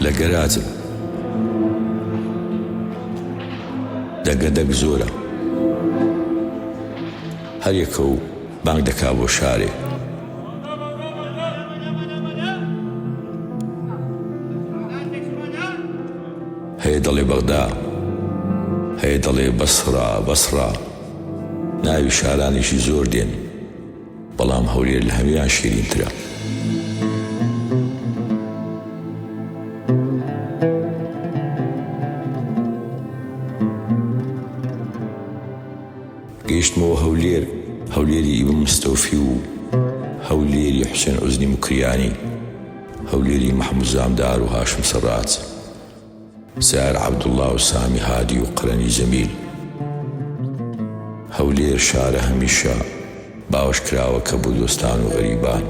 لە گەراجم دەگەدەک زۆرە، هەر یەکە و بانگ دەکا بۆ شارێ. هەیە دەڵێ بەغدا، هەیە دەڵێ بەسڕا بەسڕا، ناوی شارانێکی زۆر دێن، بەڵام هەولێر لە هەمویان شیرینترە. گەیشتمەوە هەولێر، هەولێری ئیبن مستەوفی و هەولێری حوسێن عوزنی مکریانی، هەولێری محەموود زامدار و هاشم سەڕاج، سیار عەبدوڵڵا و سامی هادی و قرەنی جەمیل. هەولێر شارە هەمیشە باوەش کراوەکە بۆ دۆستان و غەریبان.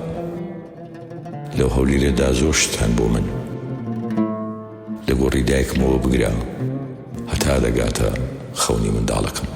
لەو هەولێرەدا زۆر شت هەن بۆ من، لە گۆڕی دایکمەوە بگرا هەتا دەگاتە خەونی منداڵەکەم.